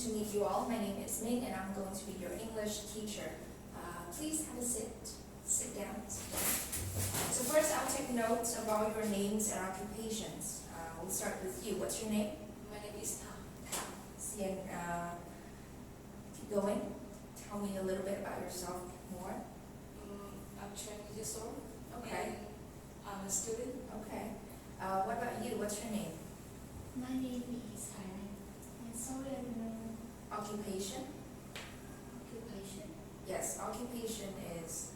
to meet you all. My name is Ming and I'm going to be your English teacher. Please have a sit. Sit down. So first I'll take notes about your names and occupations. We'll start with you. What's your name? My name is Tam. Keep going. Tell me a little bit about yourself more. I'm 20 years old. Okay. And I'm a student. Okay. What about you? What's your name? My name is Karen. And sorry, I don't know Occupation? occupation. Yes, occupation is...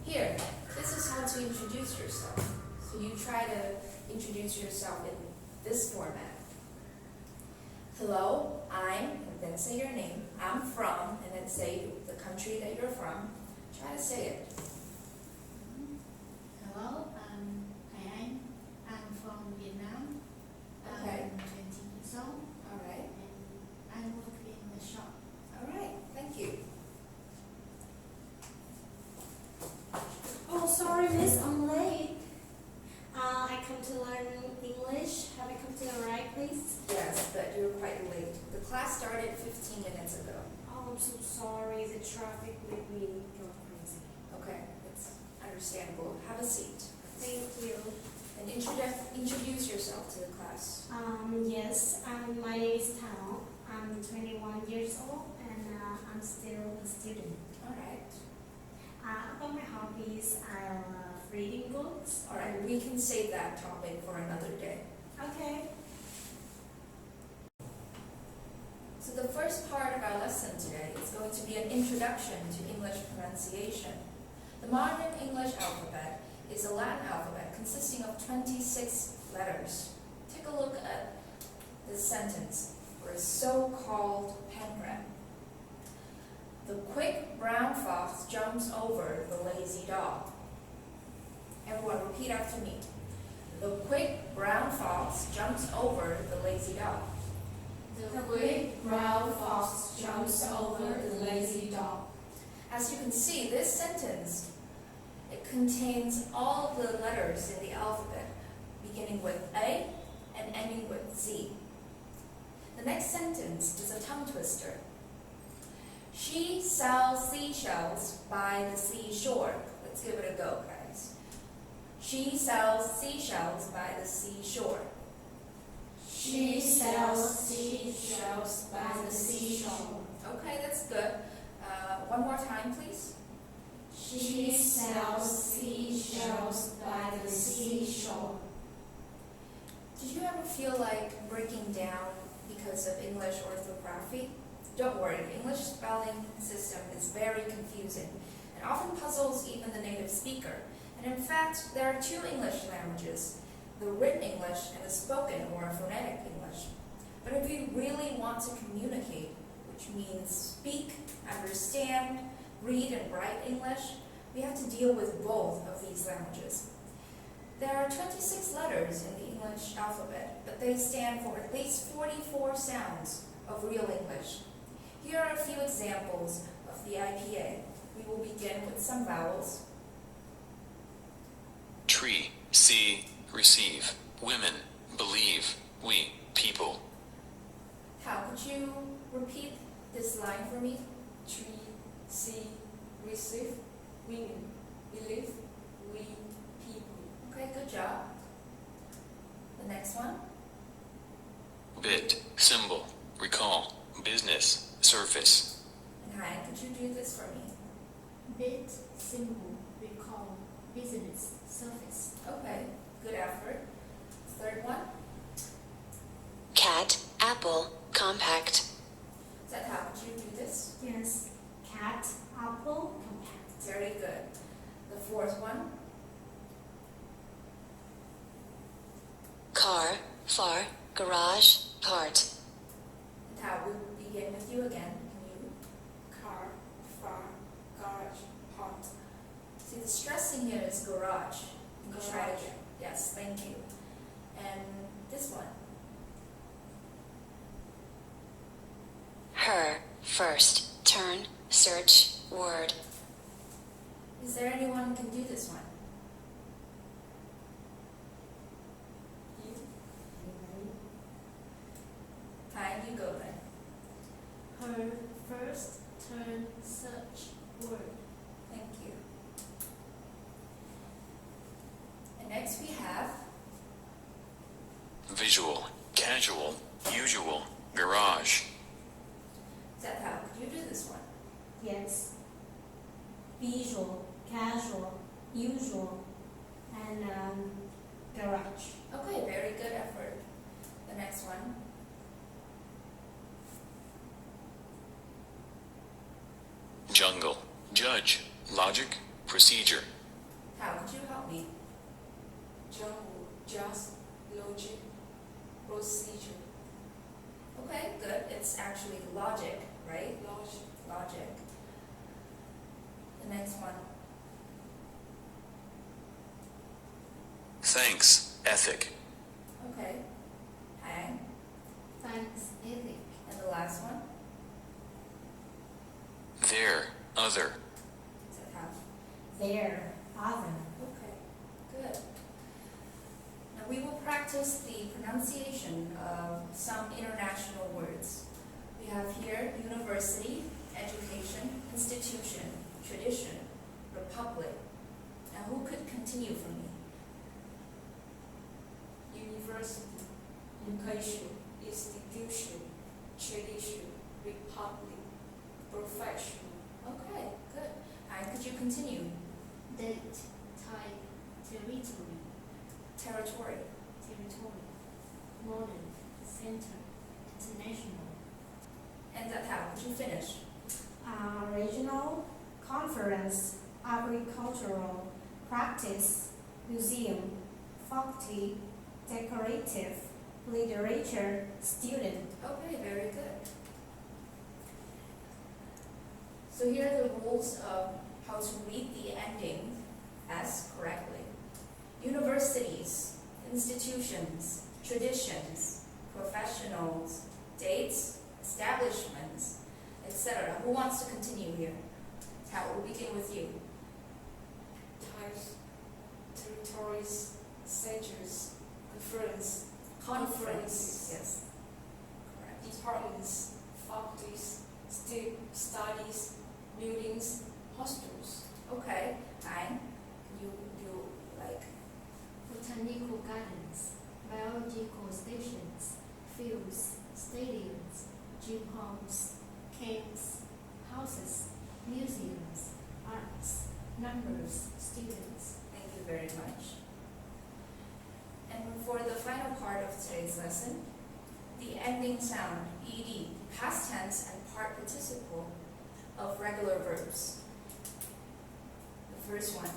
Here, this is how to introduce yourself. So you try to introduce yourself in this format. Hello, I'm, and then say your name. I'm from, and then say the country that you're from. Try to say it. Hello, I'm Karen. I'm from Vietnam. Okay. I'm 20 years old All right. and I work in the shop. All right. Thank you. Oh, sorry, miss, I'm late. I come to learn English. Have I come to the right place? Yes, but you're quite late. The class started 15 minutes ago. Oh, I'm so sorry. The traffic made me go crazy. Okay, it's understandable. Have a seat. Thank you. And introduce yourself to the class. Yes, my name is Tao. I'm 21 years old and I'm still a student. All right. About my hobbies, I love reading books. All right, we can save that topic for another day. Okay. So the first part of our lesson today is going to be an introduction to English pronunciation. The modern English alphabet is a Latin alphabet consisting of 26 letters. Take a look at this sentence for a so-called pangram. The quick brown fox jumps over the lazy dog. Everyone repeat after me. The quick brown fox jumps over the lazy dog. The quick brown fox jumps over the lazy dog. As you can see, this sentence, it contains all of the letters in the alphabet, beginning with A and ending with Z. The next sentence is a tongue twister. She sells seashells by the seashore. Let's give it a go, guys. She sells seashells by the seashore. She sells seashells by the seashore. Okay, that's good. One more time, please. She sells seashells by the seashore. Did you ever feel like breaking down because of English orthography? Don't worry, the English spelling system is very confusing and often puzzles even the native speaker. And in fact, there are two English languages, the written English and the spoken or phonetic English. But if we really want to communicate, which means speak, understand, read and write English, we have to deal with both of these languages. There are 26 letters in the English alphabet, but they stand for at least 44 sounds of real English. Here are a few examples of the IPA. We will begin with some vowels. Tree, see, receive, women, believe, we, people. How could you repeat this line for me? Tree, see, receive, women, believe, we, people. Okay, good job. The next one. Bit, symbol, recall, business, surface. And hi, could you do this for me? Bit, symbol, recall, business, surface. Okay, good effort. Third one. Cat, apple, compact. Is that how could you do this? Yes. Cat, apple, compact. Very good. The fourth one. Car, far, garage, part. And how we will begin with you again. Can you? Car, far, garage, pot. See, the stressing here is garage. You can try it Garage. again. Yes, thank you. And this one. Her, first, turn, search, word. Is there anyone who can do this one? You, Next we have visual, casual, usual, garage, Zethao. Could you do this one? Yes. Visual, casual, usual, and garage. Okay, very good effort. The next one. jungle, judge, logic, procedure, How could you help me? Jungle, just, logic, procedure, Okay, good. It's actually logic, right? logic, Logic. The next one. thanks, ethic, Okay. Hang. Thanks, ethic. And the last one. there, other, Zethao. There, other. Okay, good. Now we will practice the pronunciation of some international words. We have here university, education, institution, tradition, republic. Now who could continue for me? university, education, institution, tradition, republic, professional, Okay, good. And could you continue? Date, type, territory, Territory. territory, modern, center, international. And that how could you finish? Regional, conference, agricultural, practice, museum, faculty, decorative, literature, student. Okay, very good. So here are the rules of how to read the ending S correctly. Universities, institutions, traditions, professionals, dates, establishments, etc. Who wants to continue here? How we'll begin with you. types, territories, centers, conference, Conference. Yes. Correct. departments, faculties, studies, buildings, hostels, Okay. And you like Botanical gardens, biological stations, fields, stadiums, gym halls, camps, houses, museums, arts, numbers, students. Thank you very much. And for the final part of today's lesson, the ending sound, ed, past tense and part participle of regular verbs. The first one,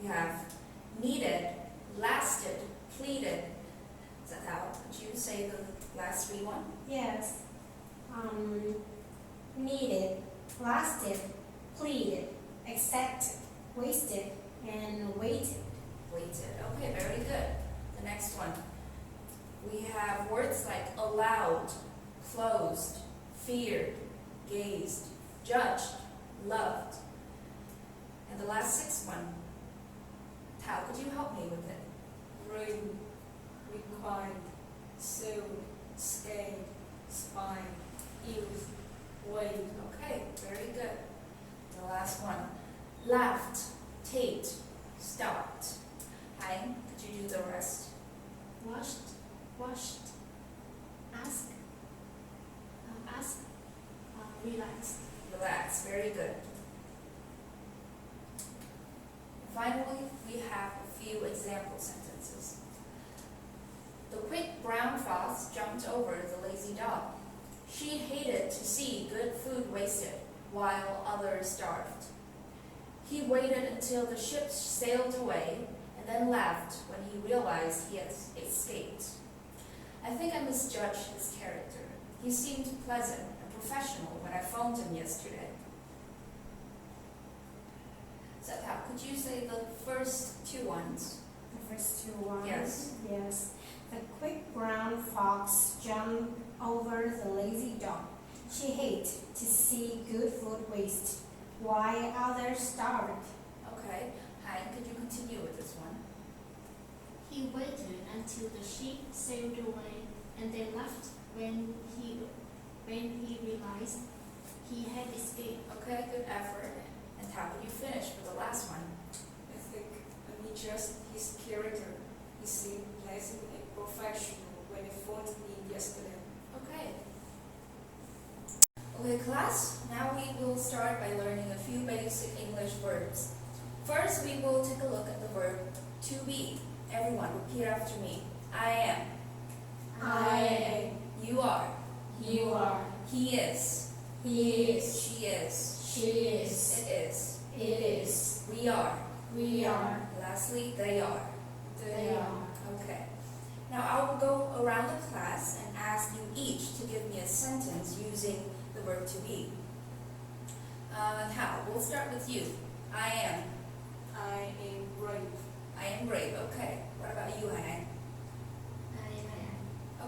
we have needed, lasted, pleaded. Is that how? Could you say the last three one? Yes. Needed, lasted, pleaded, accepted, wasted, and waited. Waited. Okay, very good. The next one. We have words like allowed, closed, feared, gazed, judged, loved. And the last sixth one. How could you help me with it? rain, required, sewed, scaled, spine, youth, wave, Okay, very good. The last one. Laughed, taped, stopped. Hein, could you do the rest? Washed, ask, relaxed. Relax, very good. Finally, we have a few example sentences. The quick brown fox jumped over the lazy dog. She hated to see good food wasted while others starved. He waited until the ship sailed away and then laughed when he realized he had escaped. I think I misjudged his character. He seemed pleasant and professional when I phoned him yesterday. Zethao, could you say the first two ones? The first two ones. Yes. Yes. The quick brown fox jumped over the lazy dog. She hated to see good food waste, while others starved. Okay. Hein, could you continue with this one? He waited until the ship sailed away and then left when he realized he had escaped. Okay, good effort. And how could you finish for the last one? ethic, adjust his character. He seemed less a professional when he phoned me yesterday. Okay. Okay, class, now we will start by learning a few basic English verbs. First, we will take a look at the verb to be. Everyone, repeat after me. I am. I am. You are. You are. He is. He is. She is. She is. It is. It is. We are. We are. Lastly, they are. They are. Okay. Now I will go around the class and ask you each to give me a sentence using the verb to be. Hal, we'll start with you. I am. I am brave. I am brave. Okay. What about you, Han?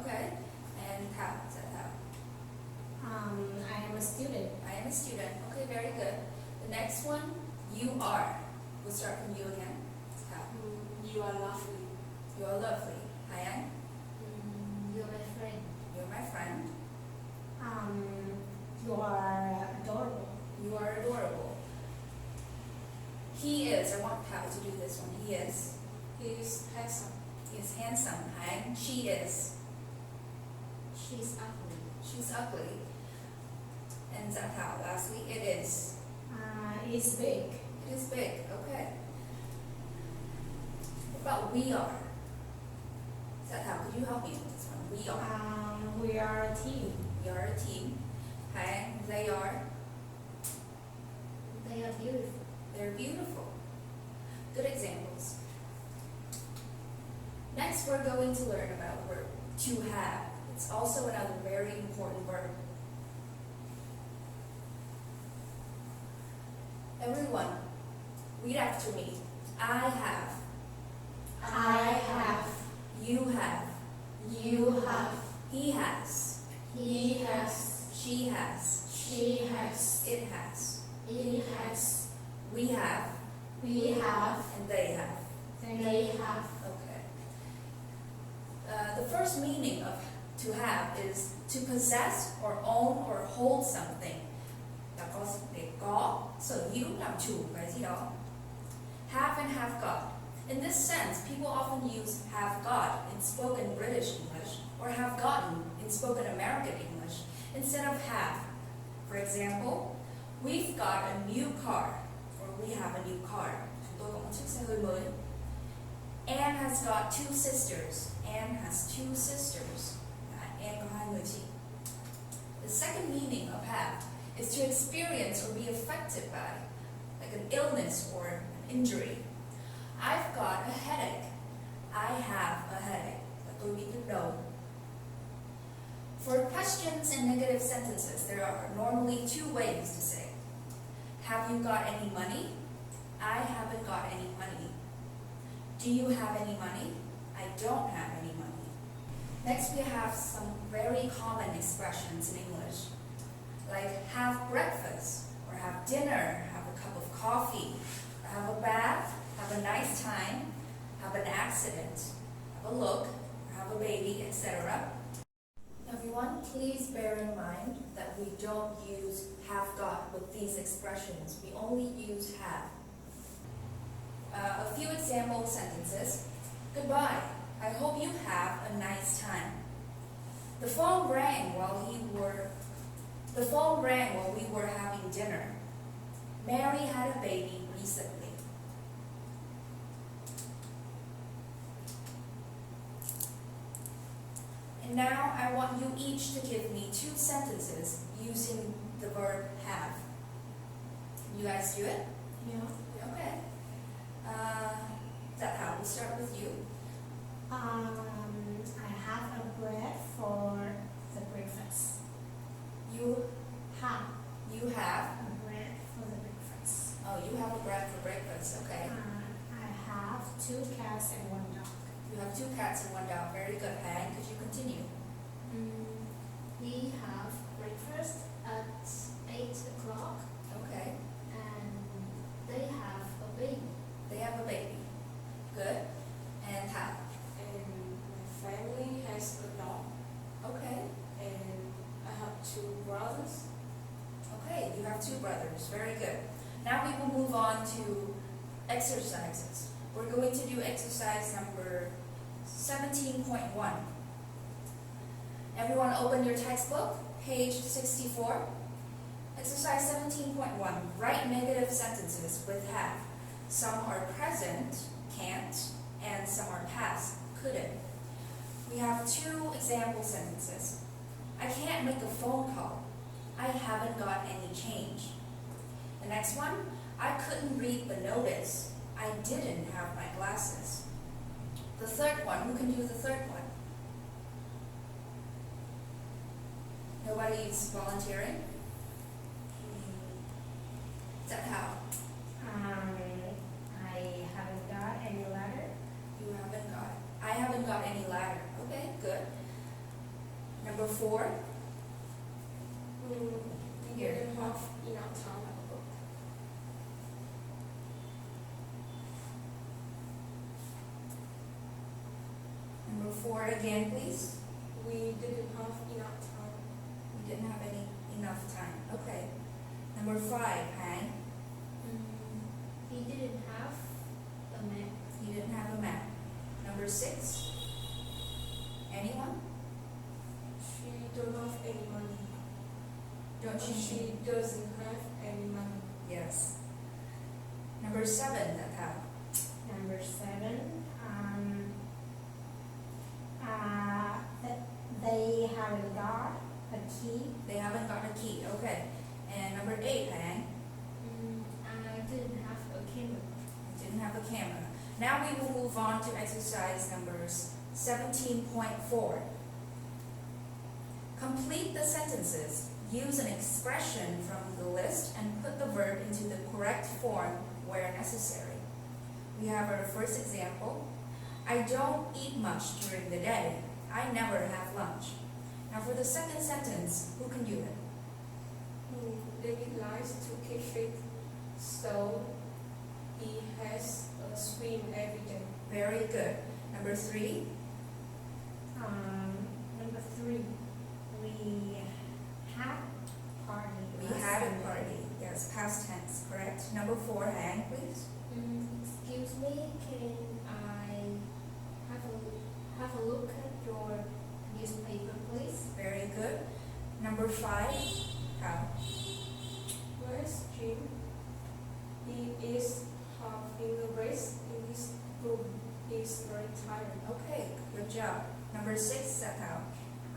Okay. And Hal, is that Hal? I am a student. I am a student. Okay, very good. The next one, you are. We'll start from you again. Hal. You are lovely. You are lovely. Hayan, You're my friend. you're my friend. You are adorable. You are adorable. He is. I want Hal to do this one. He is. He is handsome. He is handsome. Hayan, she is. She's ugly. She's ugly. And Zathao, lastly, it is. It's big. It is big. Okay. What about we are? Zathao, could you help me with this one? We are. We are a team. We are a team. Hayan, they are. They are beautiful. They're beautiful. Good examples. Next, we're going to learn about the verb to have. It's also another very important verb. Everyone, read after me. I have. I have. You have. You have. He has. He has. She has. She has. It has. It has. We have. We have. And they have. They have. Okay. The first meaning of to have is to possess or own or hold something. Là có sở hữu làm chủ cái gì đó. Have and have got. In this sense, people often use have got in spoken British English or have gotten in spoken American English instead of have. For example, we've got a new car, or we have a new car. Chúng tôi có một chiếc xe hơi mới. Anne has got two sisters. Anne has two sisters. Anne có hai người chị. The second meaning of have is to experience or be affected by, like an illness or an injury. I've got a headache. I have a headache. Là tôi bị nhức đầu. For questions and negative sentences, there are normally two ways to say. Have you got any money? I haven't got any money. Do you have any money? I don't have any money. Next, we have some very common expressions in English, like have breakfast, or have dinner, have a cup of coffee, or have a bath, have a nice time, have an accident, have a look, or have a baby, etc. Everyone, please bear in mind that we don't use have got with these expressions. We only use have. A few example sentences. Goodbye. I hope you have a nice time. The phone rang while we were having dinner. Mary had a baby recently. And now I want you each to give me two sentences using the verb have. Can you guys do it? Yeah. Okay. Is that how we start with you? I have a bread for the breakfast. You Have have. a bread for the breakfast. Oh, you have a bread for breakfast. Okay. I have 2 cats and 1 dog. You have 2 cats and 1 dog. Very good, Han. Could you continue? We have breakfast at 8 o'clock Okay. and they have a baby. They have a baby. Good. And how? And my family has a dog. Okay. And I have 2 brothers. Okay, you have 2 brothers. Very good. Now we will move on to exercises. we're going to do exercise number 17.1. Everyone open your textbook, page 64. Exercise 17.1. Write negative sentences with have. Some are present, can't, and some are past, couldn't. We have 2 example sentences. I can't make a phone call. I haven't got any change. The next one, I couldn't read the notice. I didn't have my glasses. The third one, who can do the third one? Nobody's volunteering? Is that how? I haven't got any letter. You haven't got it. I haven't got any ladder. Okay, good. Number 4. We didn't have enough time at work. Number 4 again, please. We didn't have enough time. We didn't have enough time. Okay. Number 5, Hang. He didn't have a map. You didn't have a map. Number 6. Anyone? She don't have any money. Don't you? She doesn't have any money. Yes. Number 7, that how? Number 7. They haven't got a key. They haven't got a key. Okay. And number 8, Hang. I didn't have a camera. Didn't have a camera. Now we will move on to exercise numbers 17.4. Complete the sentences. Use an expression from the list and put the verb into the correct form where necessary. We have our first example. I don't eat much during the day. I never have lunch. Now for the second sentence, who can do it? David likes to keep fit, so he has a swim every day. Very good. Number 3. Number 3. We had a party. We last had a Sunday. party. Yes, past tense, correct. Number 4, Hang, please. Excuse me, can I have a look at your newspaper, please? Very good. Number 5, how? Where's Jim? He is having a race in his room. He's very tired. Okay, good job. Number 6, how?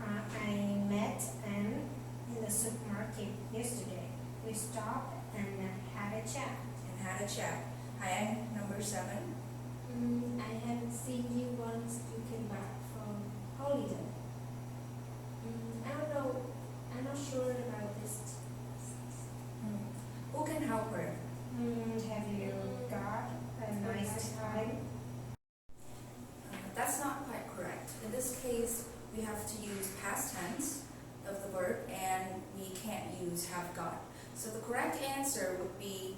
I met Anne in the supermarket yesterday. We stopped and had a chat. And had a chat. Hang, number 7. I haven't seen you once you came back from holiday. I don't know. I'm not sure about this. Who can help her? Have you got a nice time? That's not quite correct. In this case, we have to use past tense of the verb and we can't use have got. So the correct answer would be,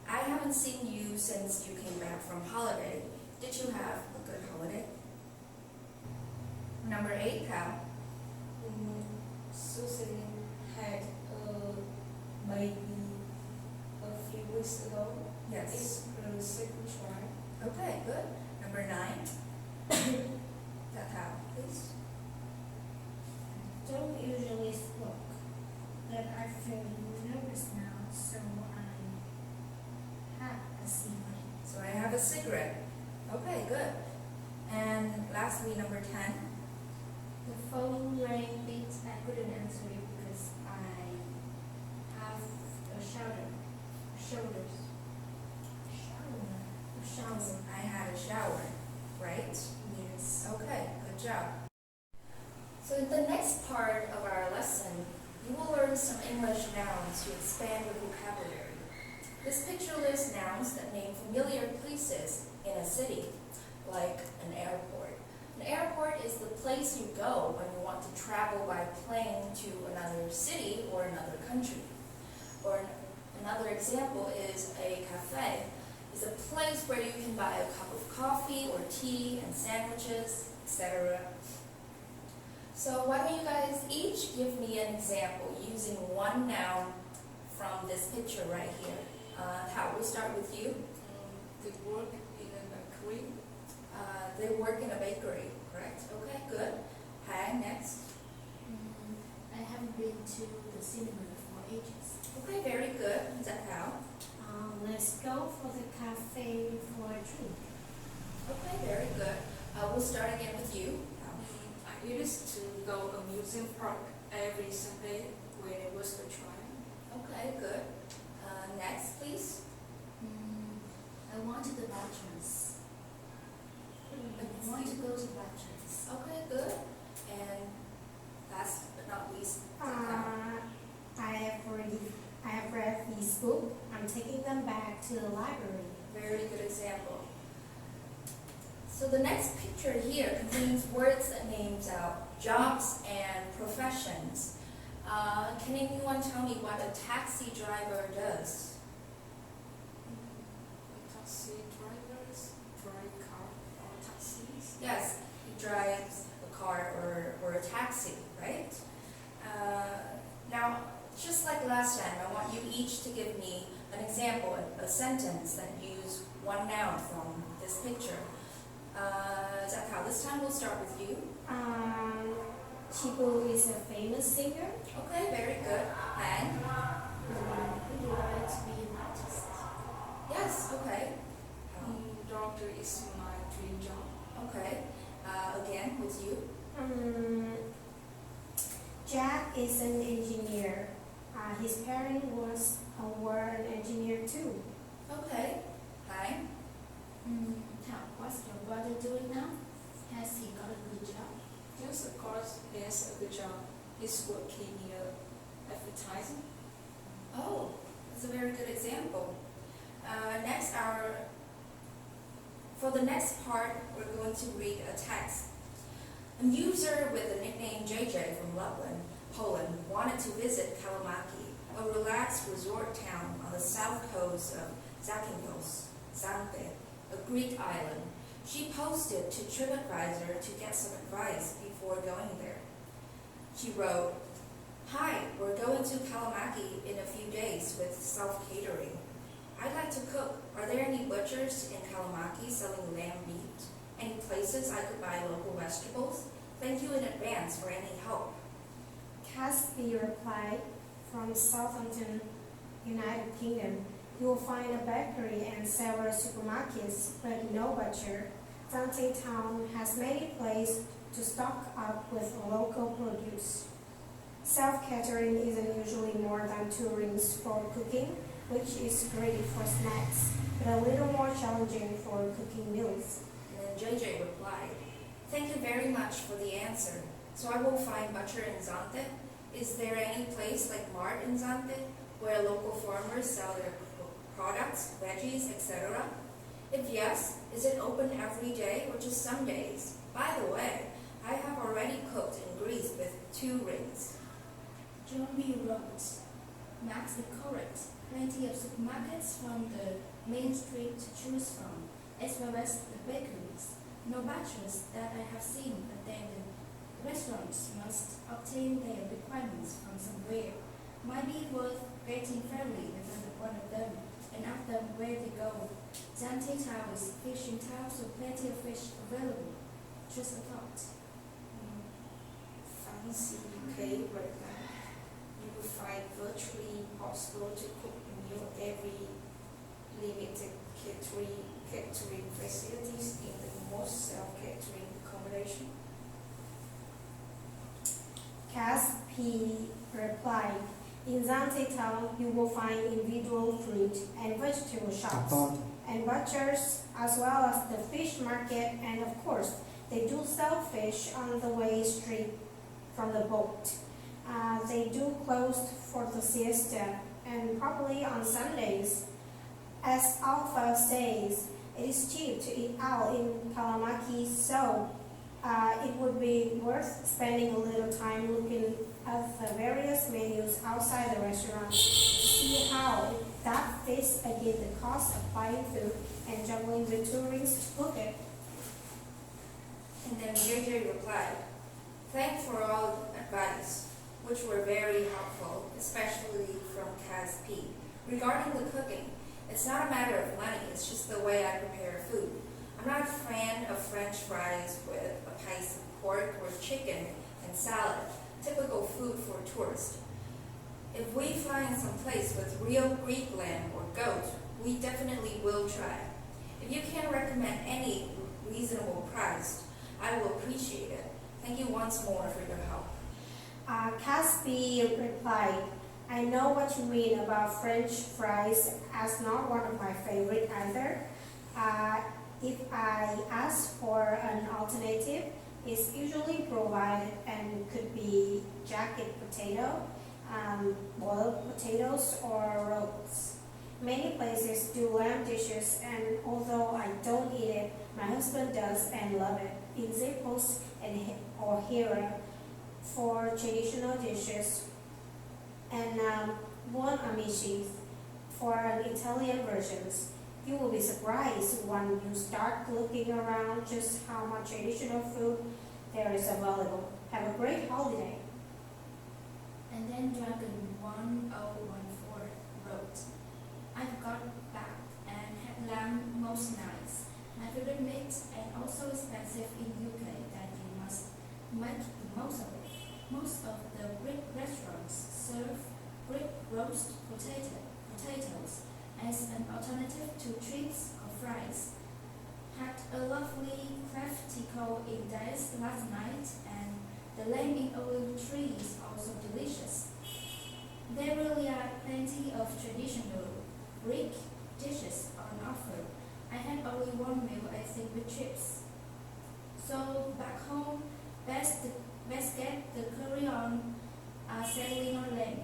I haven't seen you since you came back from holiday. Did you have a good holiday? Number 8, Cal. Susan had a baby a few weeks ago. Yes. It's her second child. Okay, good. Number 9. That how, please. Don't usually smoke, but I feel nervous now, so I have a cigarette. So I have a cigarette. Okay, good. And lastly, number 10. The phone rang, but I couldn't answer it because I have a shoulders. Shower. I had a shower, right? Yes. Okay, good job. So in the next part of our lesson, you will learn some English nouns to expand your vocabulary. This picture lists nouns that name familiar places in a city, like an airport. An airport is the place you go when you want to travel by plane to another city or another country. Or another example is a cafe. It's a place where you can buy a cup of coffee or tea and sandwiches, etc. So why don't you guys each give me an example using one noun from this picture right here. How we'll start with you. They work in a bakery. they work in a bakery, correct? Okay, good. Hi, next. I haven't been to the cinema for ages. Okay, very good. Is that how? Let's go for the cafe for a drink. Okay, very good. We'll start again with you. I used to go amusement park every Sunday when it was a trial. Okay, good. Next, please. I want the Bachelors. I want to go to Bachelors. Okay, good. And last but not least, I have read these books. I'm taking them back to the library. very good example. So the next picture here contains words that names out jobs and professions. Can anyone tell me what a taxi driver does? Taxi drivers drive car or taxis. Yes, he drives a car or a taxi, right? Now, just like last time, I want you each to give me an example, a sentence that use one noun from this picture. Zakao, this time we'll start with you. Chibu is a famous singer. Okay, very good. And? Would you like to be an artist? Yes, okay. Doctor is my dream job. Okay. Again, with you. Jack is an engineer. His parents were an engineer too. Okay. Hi. What's your brother doing now? Has he got a good job? Yes, of course, he has a good job. He's working in advertising. Oh, that's a very good example. For the next part, we're going to read a text. A user with the nickname JJ from Lublin, Poland, wanted to visit Kalamaki, a relaxed resort town on the south coast of Zakynthos, Zante, a Greek island. She posted to TripAdvisor to get some advice before going there. She wrote, "Hi, we're going to Kalamaki in a few days with self-catering. I'd like to cook. Are there any butchers in Kalamaki selling lamb meat? Any places I could buy local vegetables? Thank you in advance for any help." Casby replied, from Southampton, United Kingdom. You will find a bakery and several supermarkets, but no butcher. Zante town has many places to stock up with local produce. Self-catering isn't usually more than 2 rings for cooking, which is great for snacks, but a little more challenging for cooking meals. And then JJ replied, "Thank you very much for the answer. So I will find butcher in Zante. Is there any place like Mart in Zante where local farmers sell their products, veggies, etc.? If yes, is it open every day or just some days? By the way, I have already cooked in Greece with 2 rings." John B. wrote, Max is correct. Plenty of supermarkets from the main street to choose from, as well as the bakeries. No butchers that I have seen, but then the restaurants must obtain their requirements from somewhere. Might be worth getting fairly with one of them and ask them where they go. Zante Town is a fishing town, so plenty of fish available. Just a thought. Fancy UK right now. You will find virtually impossible to cook a meal every limited catering facilities in the most self-catering accommodation. Caspi replied, in Zante town you will find individual fruit and vegetable shops and butchers, as well as the fish market, and of course they do sell fish on the way straight from the boat. They do close for the siesta and probably on Sundays. As Alpha says, it is cheap to eat out in Kalamaki, so it would be worth spending a little time looking at the various menus outside the restaurant to see how that fits against the cost of buying food and juggling the 2 rings to cook it. And then JJ replied, "Thanks for all the advice, which were very helpful, especially from Kaz P. Regarding the cooking, it's not a matter of money, it's just the way I prepare food. I'm I'm not a fan of French fries with a piece of pork or chicken and salad, typical food for tourists. If we find some place with real Greek lamb or goat, we definitely will try. If you can recommend any reasonable price, I will appreciate it. Thank you once more for your help. Caspi replied, I know what you mean about French fries as not one of my favorite either. If I ask for an alternative, it's usually provided and could be jacket potato, boiled potatoes, or rolls. Many places do lamb dishes, and although I don't eat it, my husband does and love it. In Zappos or Hera for traditional dishes, and Buon Amici for an Italian versions. You will be surprised when you start looking around just how much traditional food there is available. Have a great holiday. And then Dragon 1014 wrote, I've got back and had lamb most nights. My favorite meat and also expensive in UK that you must make the most of it. Most of the Greek restaurants serve Greek roast potatoes as an alternative to chips or fries. Had a lovely craftico in Dice last night, and the lamb in olive tree is also delicious. There really are plenty of traditional Greek dishes on offer. I had only one meal, I think, with chips. So back home, best get the curry on sailing on lamb.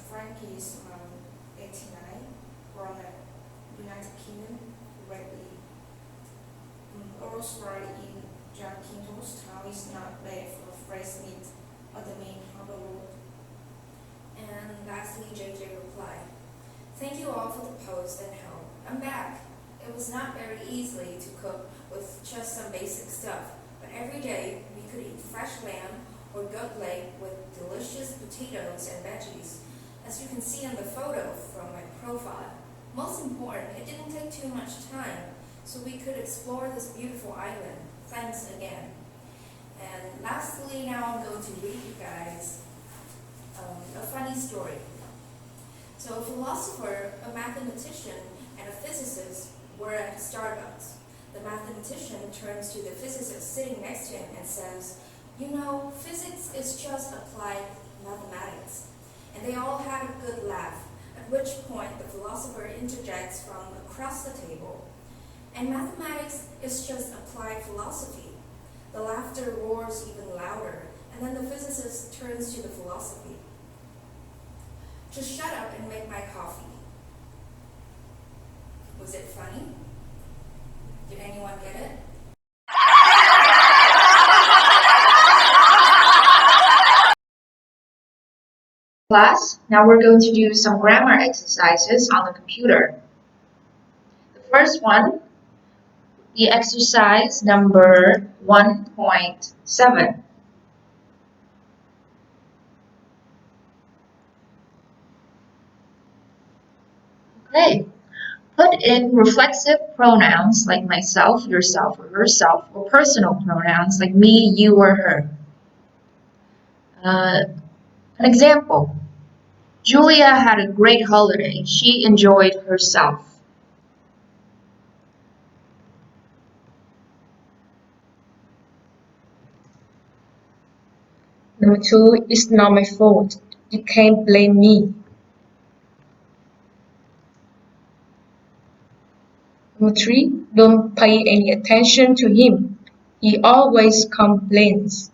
Frankie is 89, from the United Kingdom, Redley. Rosemary in Zakynthos town is not bad for fresh meat on the main harbour road. And lastly, JJ replied, thank you all for the post and help. I'm back. It was not very easy to cook with just some basic stuff, but every day we could eat fresh lamb or goat leg with delicious potatoes and veggies, as you can see in the photo from my profile. Most important, it didn't take too much time, so we could explore this beautiful island. Thanks again. And lastly, now I'm going to read you guys a funny story. So a philosopher, a mathematician, and a physicist were at Starbucks. The mathematician turns to the physicist sitting next to him and says, you know, physics is just applied mathematics. And they all had a good laugh, at which point the philosopher interjects from across the table, and mathematics is just applied philosophy. The laughter roars even louder, and then the physicist turns to the philosophy. Just shut up and make my coffee. Was it funny? Did anyone get it? Class, now we're going to do some grammar exercises on the computer. The first one, the exercise number 1.7. Okay, put in reflexive pronouns like myself, yourself, or herself, or personal pronouns like me, you, or her. An example. Julia had a great holiday. She enjoyed herself. Number 2, it's not my fault. You can't blame me. Number 3, don't pay any attention to him. He always complains.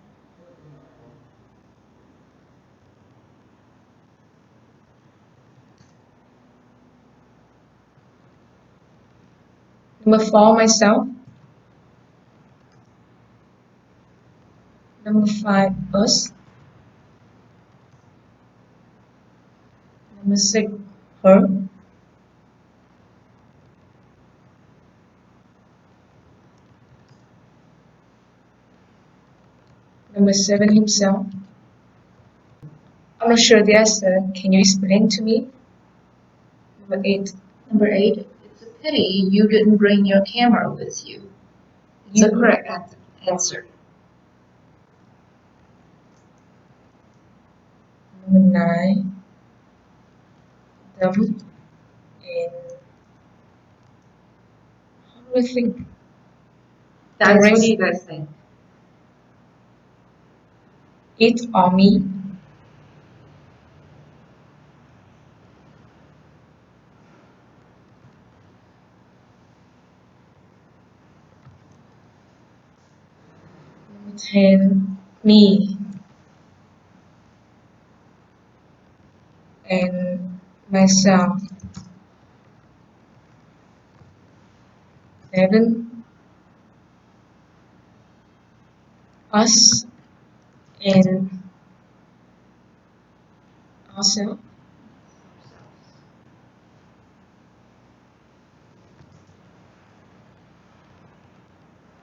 Number 4, myself. Number 5, us. Number 6, her. Number 7, himself. I'm not sure the answer. Can you explain to me? Number 8. Number 8, it's Pity you didn't bring your camera with you. It's the correct answer. Number 9. Them and how do I think? Guys, what do you guys think? It or me? Number 10, me and myself. 11, us and ourselves.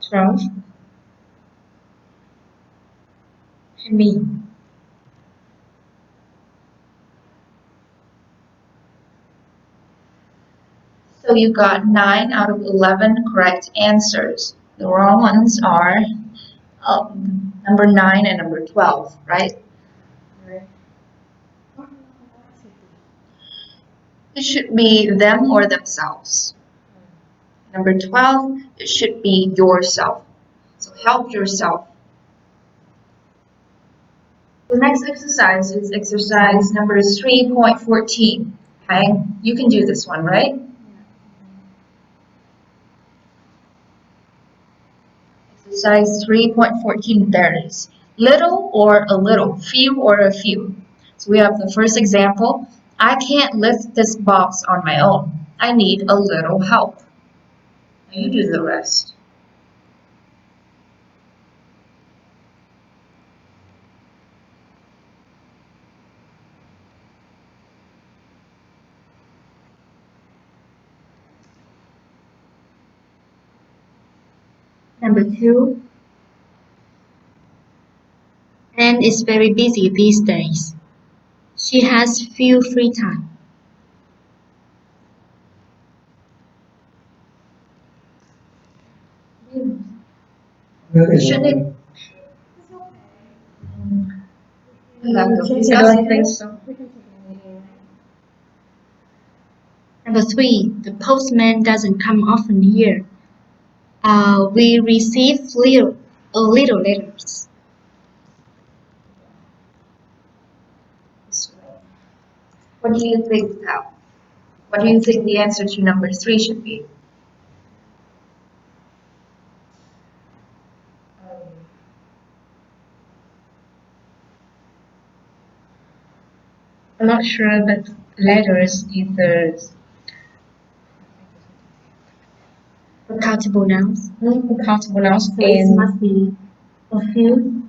12, and me. So you got 9 out of 11 correct answers. The wrong ones are number 9 and number 12, right? It should be them or themselves. Number 12, it should be yourself. So help yourself. The next exercise is exercise number 3.14. Okay, you can do this one, right? Exercise 3.14, there it is. Little or a little, few or a few. So we have the first example. I can't lift this box on my own. I need a little help. Now you do the rest. Number 2, Anne is very busy these days. She has few free time. Shouldn't it? You don't think so? Number 3, the postman doesn't come often here. We receive little letters. What do you think now? What do you think the answer to number 3 should be? I'm not sure, but letters either countable nouns. Countable nouns So it and must be a few.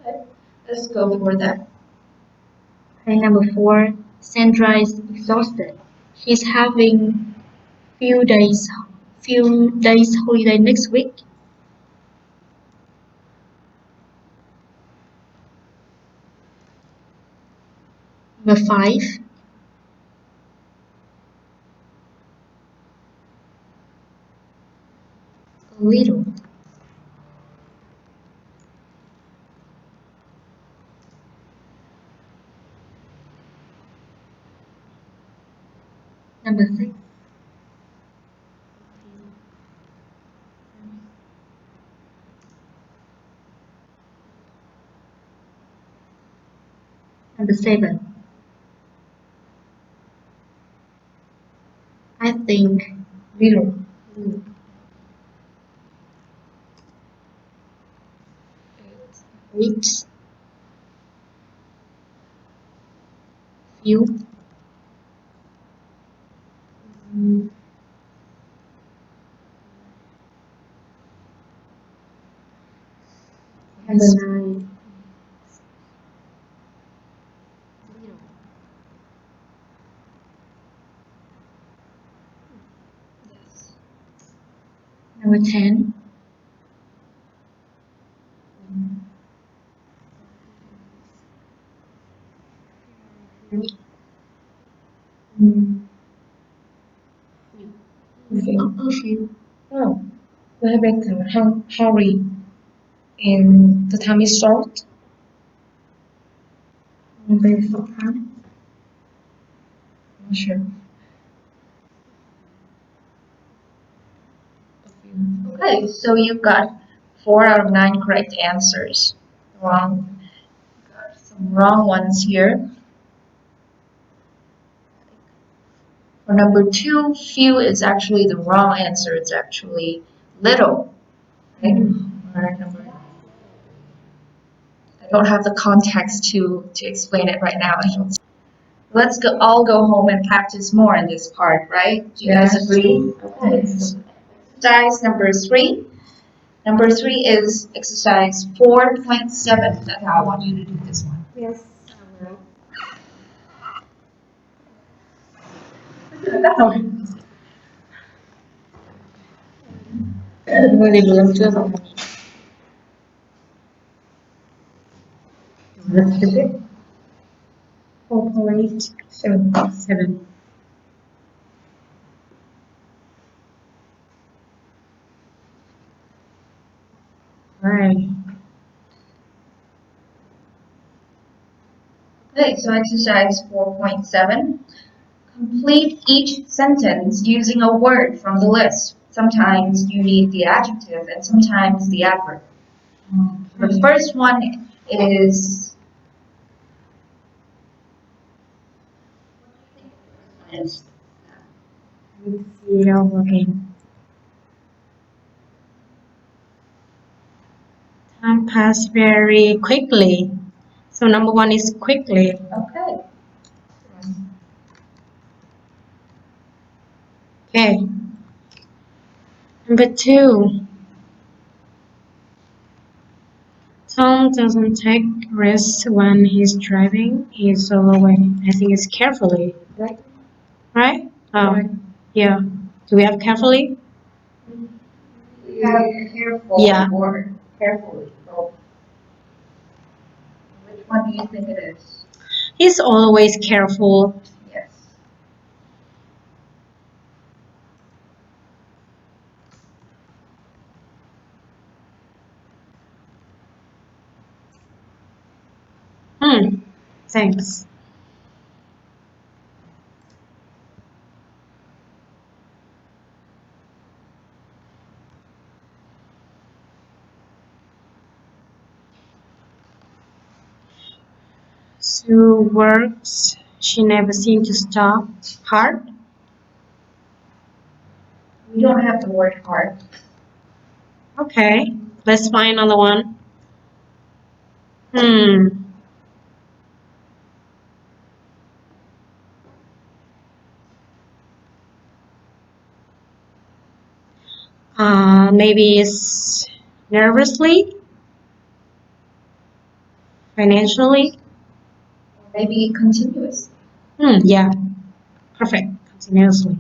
okay. Let's go for that. Okay, number 4, Sandra is exhausted. She's having few days holiday next week. Number 5, a little. Number 6, number 7, I think little. Eight, few. Number 9, little. Number 10, you. Oh, we have been hurry and the time is short. Very short time. Not sure. Okay, so you got 4 out of 9 correct answers. Wrong. Got some wrong ones here. For number 2, few is actually the wrong answer. It's actually little. Right? I don't have the context to explain it right now. Let's all go home and practice more in this part, right? Do you guys agree? Okay. Exercise number 3. Number 3 is exercise 4.7. That's how I want you to do this one. Yes. Người thì lương chưa rồi. Let's do it. 4.7. Right. Okay, so exercise 4.7. Complete each sentence using a word from the list. Sometimes you need the adjective and sometimes the adverb. The first one is looking. Time passed very quickly. So number 1 is quickly. Okay. Okay. Number 2. Tom doesn't take risks when he's driving. He's always, I think it's carefully. Right? Right? Oh, right. Yeah. Do we have carefully? We have careful or carefully. So which one do you think it is? He's always careful. Yes. Thanks. Sue works. She never seems to stop. Hard? We don't have the word hard. Okay. Let's find another one. Maybe it's nervously, financially, or maybe continuously. Yeah, perfect. Continuously.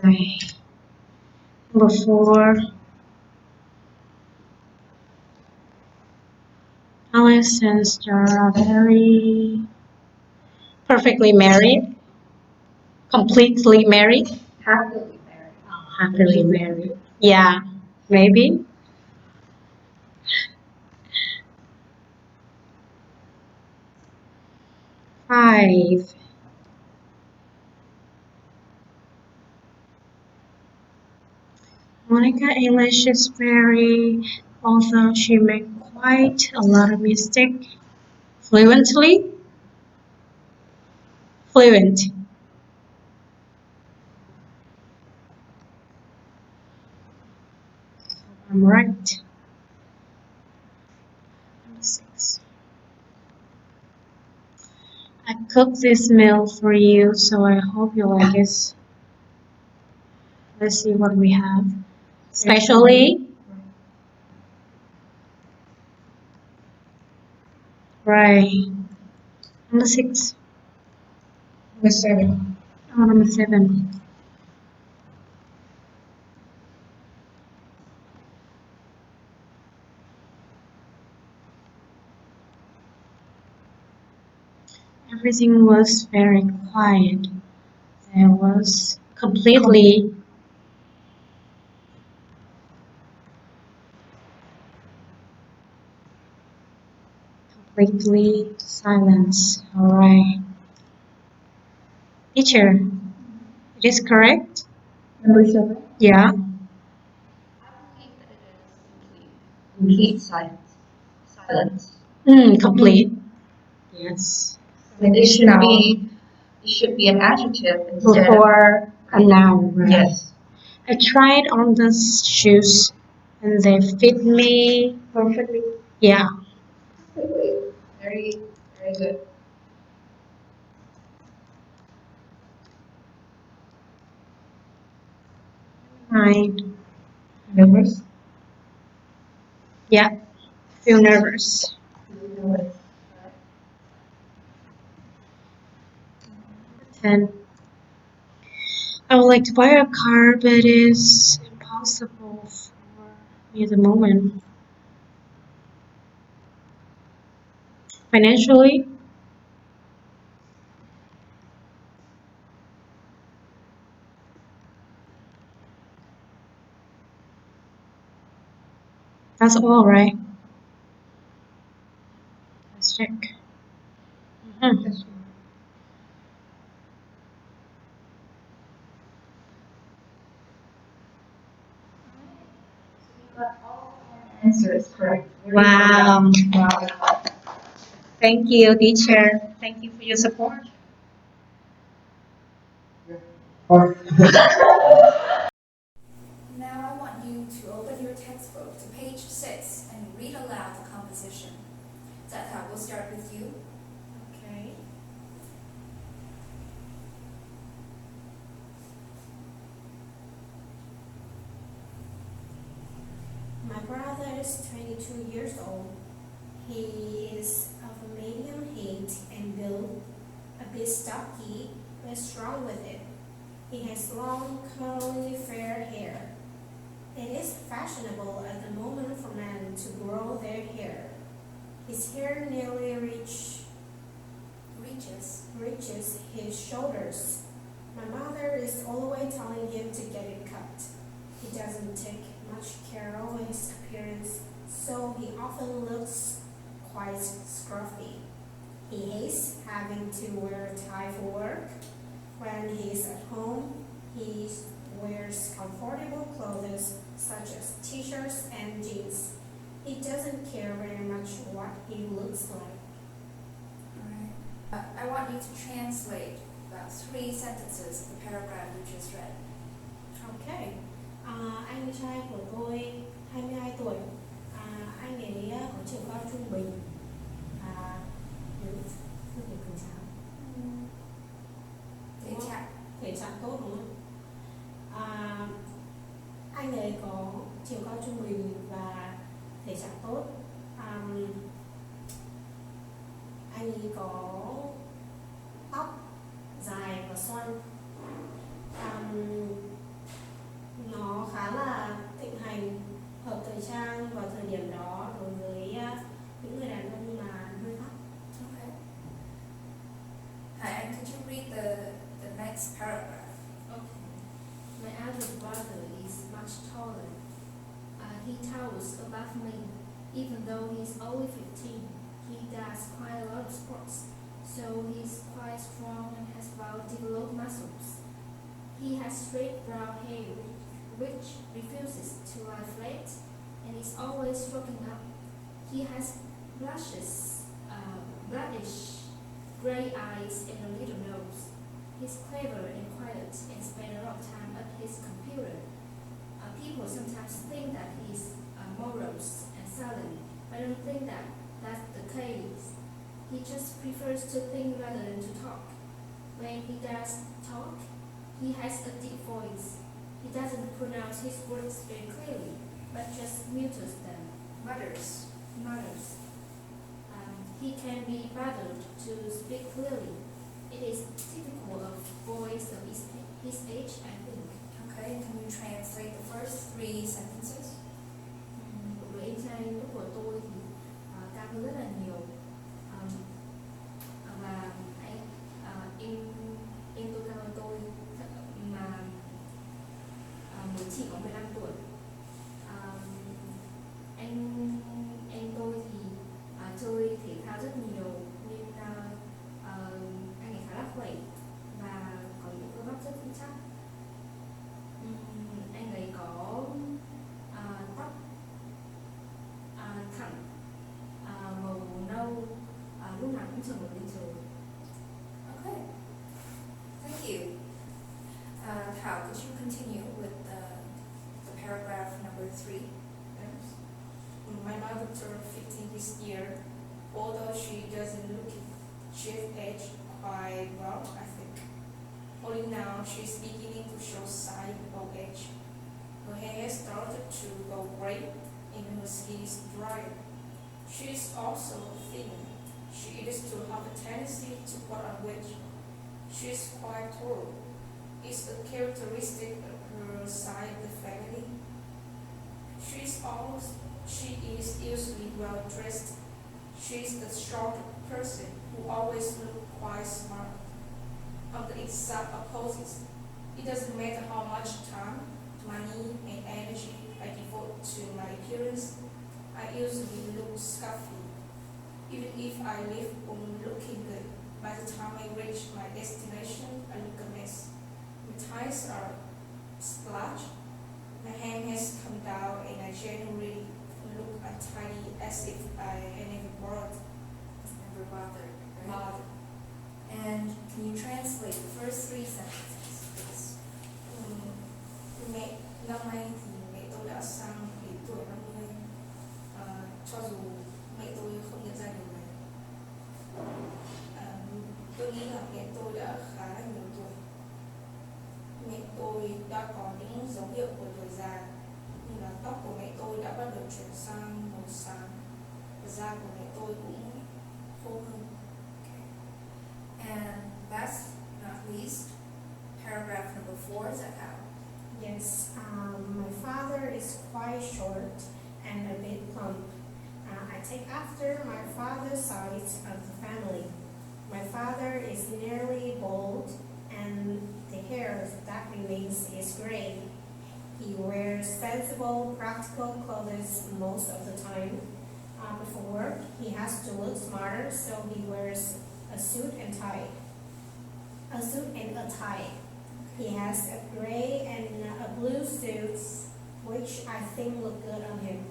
Right. Number 4. Alice and Star are very perfectly married, completely married. Happily married. Oh, happily married. Yeah, maybe. 5. Monica English is very, although she made quite a lot of mistakes. Fluently? Fluent. I'm right. Number 6. I cooked this meal for you, so I hope you like it. Let's see what we have. Especially. Right. Number 6. Number 7. Oh, number 7. Everything was very quiet. There was completely silence. All right. Teacher, it is correct? Number 7. Yeah. Complete silence. Silence. Complete. Yes. And it should be an adjective instead of Before a noun, right? yes. I tried on the shoes and they fit me. Perfectly. Yeah. Very, very good. Right. Numbers. Yeah. Feel nervous. 10. I would like to buy a car, but it is impossible for me at the moment. Financially, that's all right. Let's check. Mhm. Answer is correct. Wow. Wow. Thank you, teacher. Thank you for your support. Now I want you to open your textbook to page 6 and read aloud the composition. Zata, we'll start with you. Okay. My brother is 22 years old. He is of a medium height and build, a bit stocky, but strong with it. He has long, curly, fair hair. It is fashionable at the moment for men to grow their hair. His hair nearly reaches his shoulders. My mother is always telling him to get it cut. He doesn't take much care of his appearance, so he often looks quite scruffy. He hates having to wear a tie for work. When he is at home, he wears comfortable clothes such as t-shirts and jeans. He doesn't care very much what he looks like. Alright. I want you to translate about 3 sentences of the paragraph you just read. Okay. Anh trai của tôi 22 tuổi. Anh ấy có chiều cao trung bình. Thể trạng tốt đúng không? Anh ấy có chiều cao trung bình và thể trạng tốt. Anh ấy có tóc dài và xoăn. Nó khá là thịnh hành, hợp thời trang vào thời điểm đó đối với những người đàn ông mà nuôi tóc. Okay. Hi, and could you read the next paragraph? Okay. My elder brother is much taller. He towers above me. Even though he's only 15, he does quite a lot of sports, so he's quite strong and has well-developed muscles. He has straight brown hair which refuses to lie flat and is always stroking up. He has blackish gray eyes and a little nose. He's clever and quiet and spends a lot of time at his computer. People sometimes think that he's morose and silent, but I don't think that that's the case. He just prefers to think rather than to talk. When he does talk, he has a deep voice. He doesn't pronounce his words very clearly, but just mutes them. Mutters. He can be bothered to speak clearly. It is typical of boys of his age, I think. Okay, can you translate the first 3 sentences? Với anh trai lúc của tôi thì cao hơn rất là nhiều. Và little, little. Okay. Thank you. How could you continue with the paragraph number 3? Yes. My mother turned 15 this year. Although she doesn't look it, she's aged quite well, I think. Only now she's beginning to show signs of age. Her hair has started to go gray and her skin is dry. She is also thin. She is to have a tendency to put on weight. She is quite tall. It's a characteristic of her side of the family. She is usually well dressed. She is the short person who always looks quite smart. On the exact opposite, it doesn't matter how much time, money, and energy I devote to my appearance, I usually look scruffy. Even if I live on looking good, by the time I reach my destination, I look a mess. My ties are splashed, my hand has come down, and I generally look untidy as if I had never bothered. Never bothered, right? Bothered. And can you translate the first 3 sentences, please? Mẹ năm nay thì mẹ tôi đã sang đến tuổi 50. Cho dù mẹ tôi không nhận ra điều này. Tôi nghĩ là mẹ tôi đã khá là nhiều tuổi. Mẹ tôi đã có những dấu hiệu của tuổi già, như là tóc của mẹ tôi đã bắt đầu chuyển sang màu xám, và da của mẹ tôi cũng khô hơn. And last but not least, paragraph number 4 is how? Yes, my father is quite short and a bit plump. I take after my father's side of the family. My father is nearly bald and the hair that remains is gray. He wears sensible, practical clothes most of the time. Before work, he has to look smarter, so he wears a suit and tie. A suit and a tie. He has a gray and a blue suit, which I think look good on him.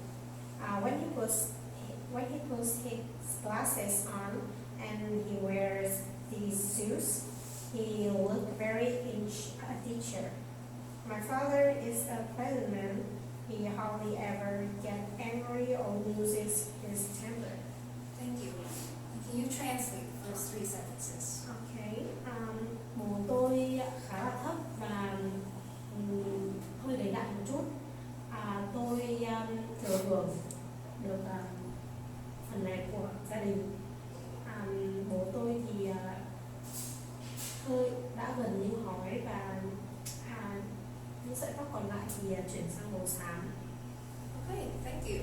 When he puts his glasses on and he wears these shoes, he look very a teacher. My father is a pleasant man. He hardly ever gets angry or loses his temper. Thank you. And can you translate the first 3 sentences? Okay. Bố tôi khá là thấp và hơi đầy đặn một chút. Tôi thừa hưởng được phần này của gia đình. Bố tôi thì hơi đã gần như hói và những sợi tóc còn lại thì chuyển sang màu xám. Okay, thank you.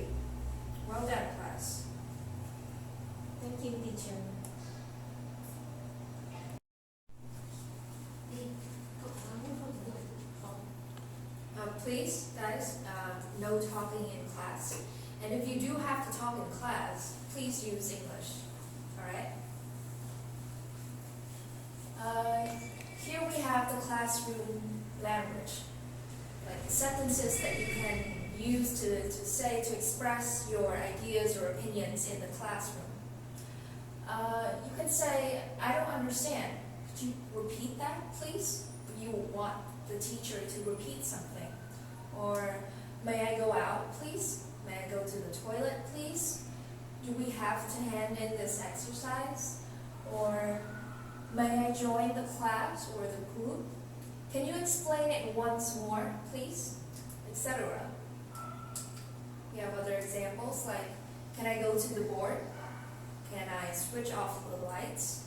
Well done, class. Thank you, teacher. Please, guys, no talking in class. And if you do have to talk in class, please use English. Alright? Here we have the classroom language. Like the sentences that you can use to express your ideas or opinions in the classroom. You can say, I don't understand. Could you repeat that, please? You want the teacher to repeat something. Or, may I go out, please? May I go to the toilet, please? Do we have to hand in this exercise? Or, may I join the class or the group? Can you explain it once more, please? Etc. We have other examples like, can I go to the board? Can I switch off the lights?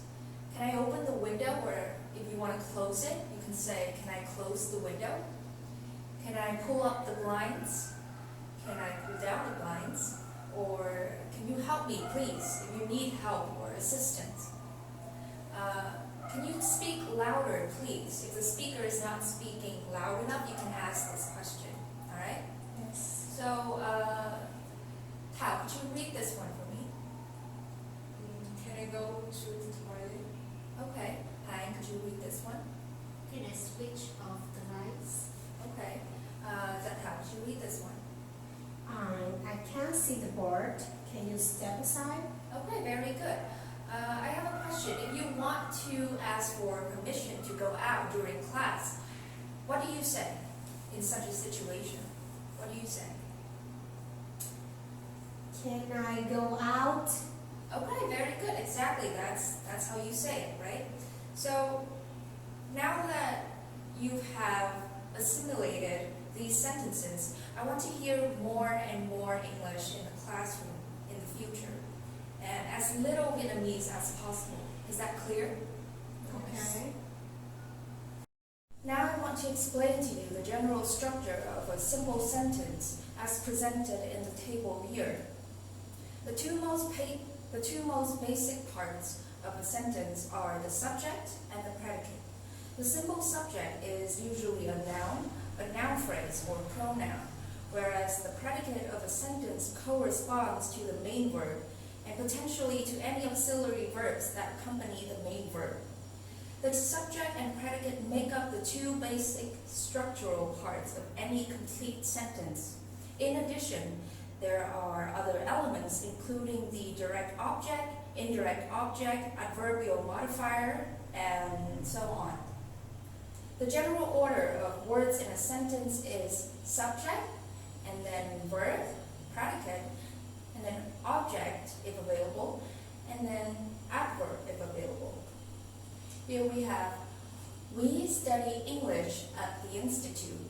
Can I open the window? Or if you want to close it, you can say, can I close the window? Can I pull up the blinds? Can I pull down the blinds? Or can you help me, please, if you need help or assistance? Can you speak louder, please? If the speaker is not speaking loud enough, you can ask this question, all right? Yes. So, Tao, could you read this one for me? Can I go to the toilet? Okay. Hein, could you read this one? Can I switch off the lights? Okay. Tao, could you read this one? I can't see the board. Can you step aside? Okay, very good. I have a question. If you want to ask for permission to go out during class, what do you say in such a situation? What do you say? Can I go out? Okay, very good. Exactly. That's how you say it, right? So now that you have assimilated these sentences, I want to hear more and more English in the classroom in the future, and as little Vietnamese as possible. Is that clear? Okay. Now I want to explain to you the general structure of a simple sentence as presented in the table here. The two most basic parts of a sentence are the subject and the predicate. The simple subject is usually a noun phrase or pronoun, whereas the predicate of a sentence corresponds to the main verb and potentially to any auxiliary verbs that accompany the main verb. The subject and predicate make up the two basic structural parts of any complete sentence. In addition, there are other elements including the direct object, indirect object, adverbial modifier, and so on. The general order of words in a sentence is subject, and then verb, predicate, and then object if available, and then adverb if available. Here we have, we study English at the Institute.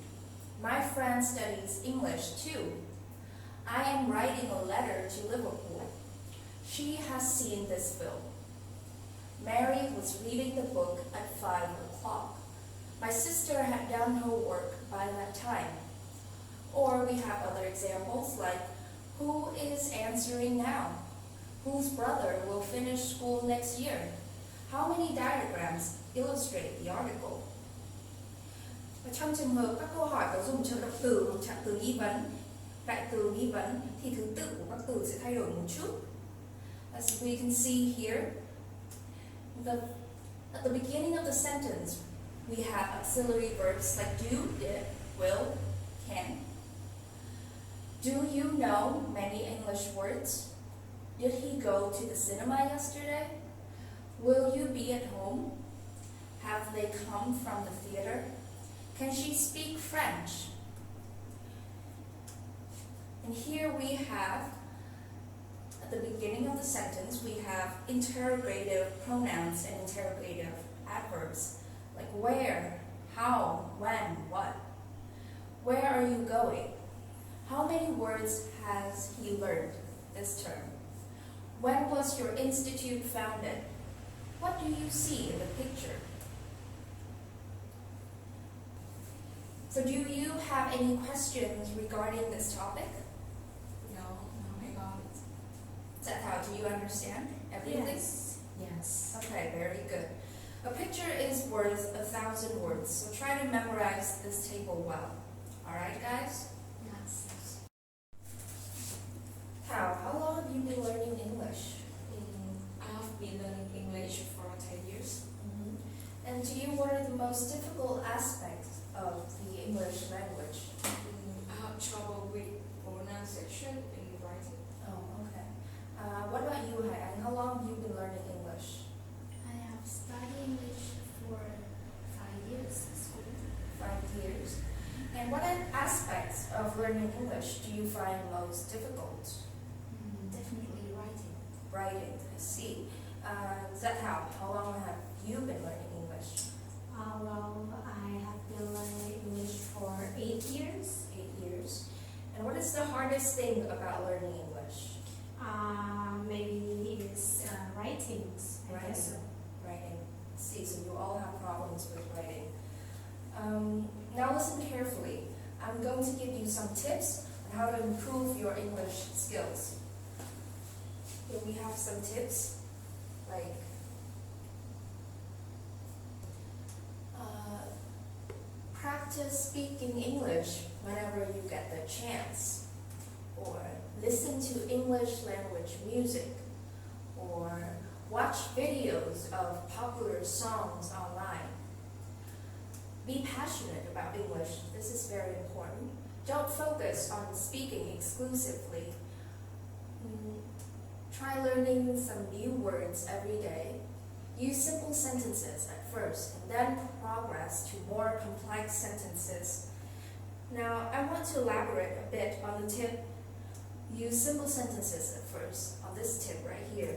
My friend studies English too. I am writing a letter to Liverpool. She has seen this film. Mary was reading the book at 5 o'clock. My sister had done her work by that time. Or we have other examples like, who is answering now? Whose brother will finish school next year? How many diagrams illustrate the article? Trong trường hợp các câu hỏi có dùng trợ động từ hoặc trạng từ nghi vấn, đại từ nghi vấn thì thứ tự của các từ sẽ thay đổi một chút. As we can see here, at the beginning of the sentence, we have auxiliary verbs like do, did, will, can. Do you know many English words? Did he go to the cinema yesterday? Will you be at home? Have they come from the theater? Can she speak French? And here we have, at the beginning of the sentence, we have interrogative pronouns and interrogative adverbs, like where, how, when, what. Where are you going? How many words has he learned this term? When was your institute founded? What do you see in the picture? So do you have any questions regarding this topic? No, I got it. Zethao, do you understand everything? Yes. Okay, very good. A picture is worth 1,000 words, so try to memorize this table well. Alright, guys? Yes. Thao, how long have you been learning English? I've been learning English for 10 years. And to you, what are the most difficult aspects of the English language? I have trouble with pronunciation and writing. Oh, okay. What about you, Hai? How long have you been learning English? I have studied English for 5 years at school. 5 years. And what aspects of learning English do you find most difficult? Definitely writing. Writing, I see. Zethao, how long have you been learning English? Well, I have been learning English for 8 years. 8 years. And what is the hardest thing about learning English? Maybe it's writings. I guess so. Writing. See, so you all have problems with writing. Now listen carefully. I'm going to give you some tips on how to improve your English skills. Here we have some tips, like practice speaking English whenever you get the chance, or listen to English language music, or watch videos of popular songs online. Be passionate about English. This is very important. Don't focus on speaking exclusively. Try learning some new words every day. Use simple sentences at first and then progress to more complex sentences. Now, I want to elaborate a bit on the tip. Use simple sentences at first on this tip right here.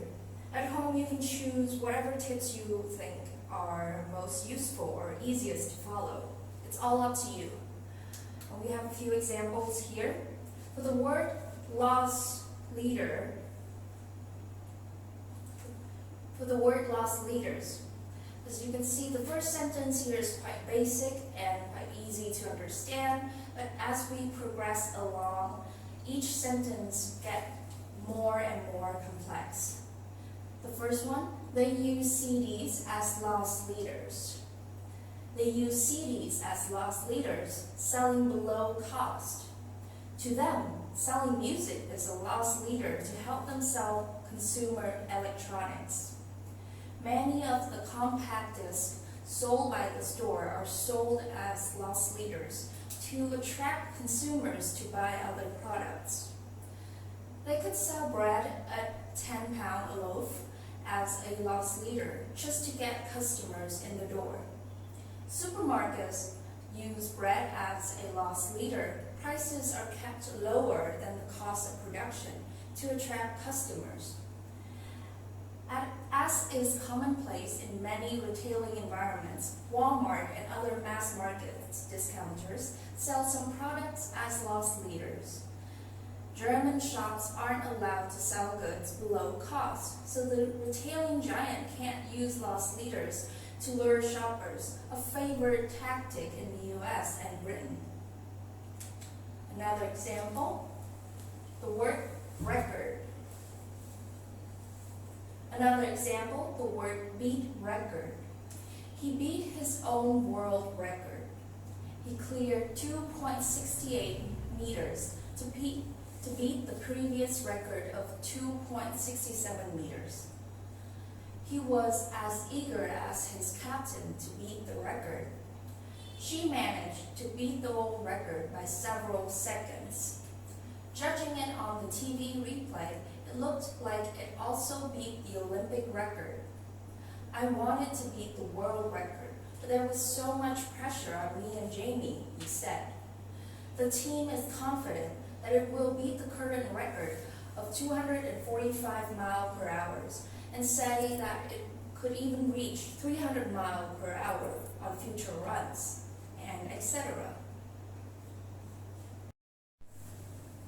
At home, you can choose whatever tips you think are most useful or easiest to follow. It's all up to you. And we have a few examples here. For the word loss leader, as you can see, the first sentence here is quite basic and quite easy to understand, but as we progress along, each sentence gets more and more complex. The first one, they use CDs as loss leaders. They use CDs as loss leaders, selling below cost. To them, selling music is a loss leader to help them sell consumer electronics. Many of the compact discs sold by the store are sold as loss leaders to attract consumers to buy other products. They could sell bread at £10 a loaf as a loss leader just to get customers in the door. Supermarkets use bread as a loss leader. Prices are kept lower than the cost of production to attract customers. As is commonplace in many retailing environments, Walmart and other mass market discounters sell some products as loss leaders. German shops aren't allowed to sell goods below cost, so the retailing giant can't use loss leaders to lure shoppers, a favorite tactic in the US and Britain. Another example, the word record. Another example, the word beat record. He beat his own world record. He cleared 2.68 meters to beat the previous record of 2.67 meters. He was as eager as his captain to beat the record. She managed to beat the old record by several seconds. Judging it on the TV replay, it looked like it also beat the Olympic record. I wanted to beat the world record, but there was so much pressure on me and Jamie, he said. The team is confident that it will beat the current record of 245 miles per hour and say that it could even reach 300 miles per hour on future runs, and etc.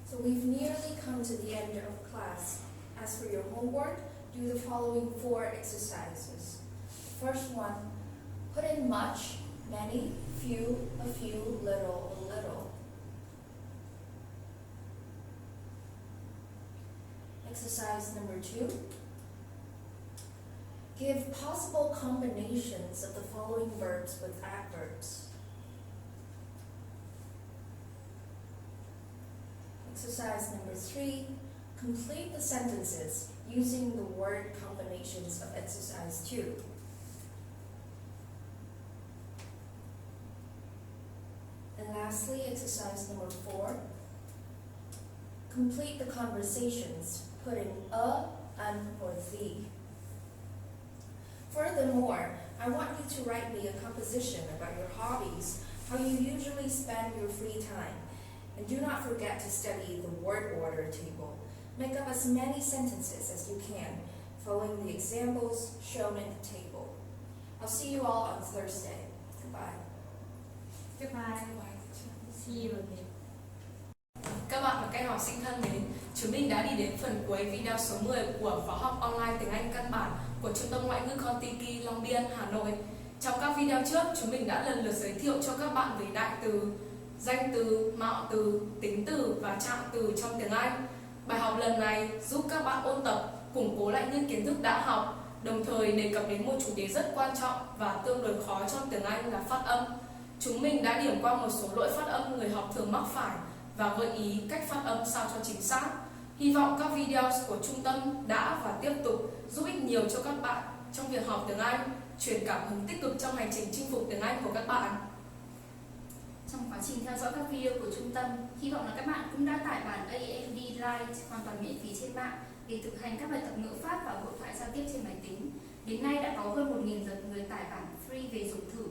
So we've nearly come to the end of class. As for your homework, do the following 4 exercises. First one, put in much, many, few, a few, little, a little. Exercise number 2, give possible combinations of the following verbs with adverbs. Exercise number 3, complete the sentences using the word combinations of exercise 2. And lastly, exercise number 4, complete the conversations, putting a, an, or the. Furthermore, I want you to write me a composition about your hobbies, how you usually spend your free time. And do not forget to study the word order table. Make up as many sentences as you can, following the examples shown in the table. I'll see you all on Thursday. Goodbye. Goodbye. See you again. Các bạn và các em học sinh thân mến, chúng mình đã đi đến phần cuối video số 10 của khóa học online tiếng Anh căn bản của Trung tâm Ngoại ngữ KON-TIKI Long Biên, Hà Nội. Trong các video trước, chúng mình đã lần lượt giới thiệu cho các bạn về đại từ, danh từ, mạo từ, tính từ và trạng từ trong tiếng Anh. Bài học lần này giúp các bạn ôn tập, củng cố lại những kiến thức đã học, đồng thời đề cập đến một chủ đề rất quan trọng và tương đối khó trong tiếng Anh là phát âm. Chúng mình đã điểm qua một số lỗi phát âm người học thường mắc phải và gợi ý cách phát âm sao cho chính xác. Hy vọng các video của trung tâm đã và tiếp tục giúp ích nhiều cho các bạn trong việc học tiếng Anh, truyền cảm hứng tích cực trong hành trình chinh phục tiếng Anh của các bạn. Trong quá trình theo dõi các video của trung tâm, hy vọng là các bạn cũng đã tải bản AMD Lite hoàn toàn miễn phí trên mạng để thực hành các bài tập ngữ pháp và hội thoại giao tiếp trên máy tính. Đến nay đã có hơn 1.000 lượt người tải bản free về dùng thử.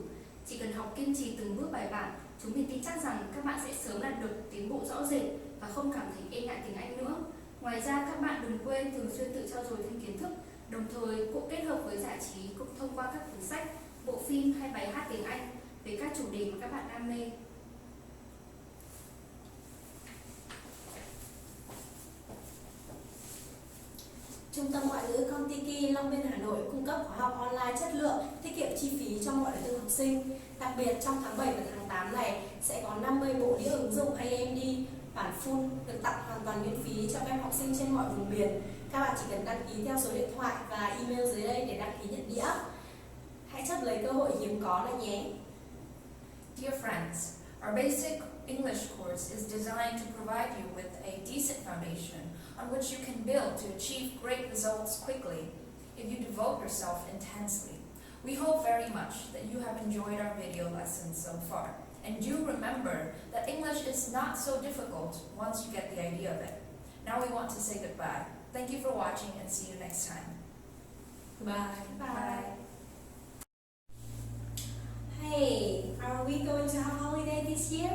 Chỉ cần học kiên trì từng bước bài bản, chúng mình tin chắc rằng các bạn sẽ sớm đạt được tiến bộ rõ rệt và không cảm thấy e ngại tiếng Anh nữa. Ngoài ra, các bạn đừng quên thường xuyên tự trau dồi thêm kiến thức, đồng thời cũng kết hợp với giải trí cũng thông qua các cuốn sách, bộ phim hay bài hát tiếng Anh về các chủ đề mà các bạn đam mê. Trung tâm Ngoại ngữ KON-TIKI Long Biên Hà Nội cung cấp khóa học online chất lượng, tiết kiệm chi phí cho mọi đối tượng học sinh. Đặc biệt trong tháng 7 và tháng 8 này sẽ có 50 bộ đĩa ứng dụng AMD bản full được tặng hoàn toàn miễn phí cho các em học sinh trên mọi vùng miền. Các bạn chỉ cần đăng ký theo số điện thoại và email dưới đây để đăng ký nhận đĩa. Hãy chấp lấy cơ hội hiếm có này nhé. Dear friends, our basic English course is designed to provide you with a decent foundation on which you can build to achieve great results quickly if you devote yourself intensely. We hope very much that you have enjoyed our video lessons so far, and do remember that English is not so difficult once you get the idea of it. Now we want to say goodbye. Thank you for watching and see you next time. Bye. Bye. Hey, are we going to have holiday this year?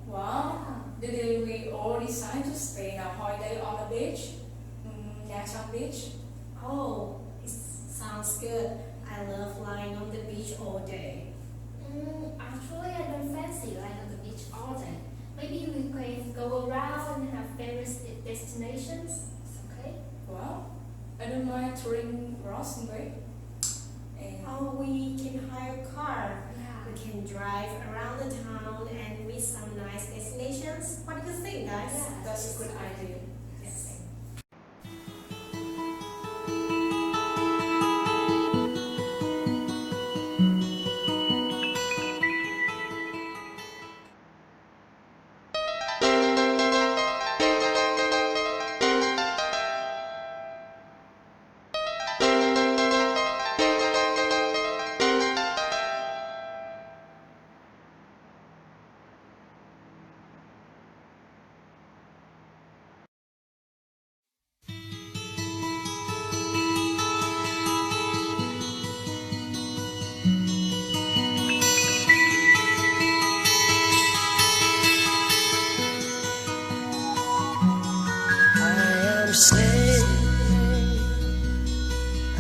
Wow, did we all decide to spend our holiday on the beach? Nha Trang Beach? Oh, it sounds good. I love lying on the beach all day. Actually, I don't fancy lying on the beach all day. Maybe we can go around and have various destinations. It's okay? Well, I don't mind touring Rossingway. And Oh, we can hire a car. Yeah. We can drive around the town and meet some nice destinations. What do you think, guys? Yeah. that's a good idea. Yes.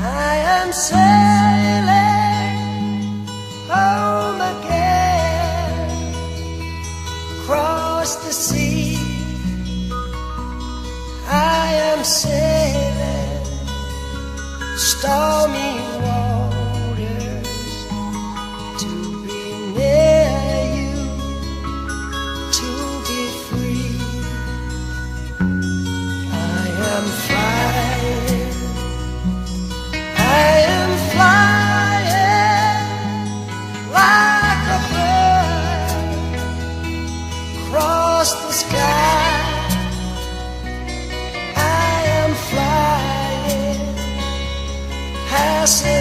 I am sailing home again, across the sea. I am sailing stormy waters to be near you, to be free. I am flying, I am flying like a bird across the sky. I am flying, passing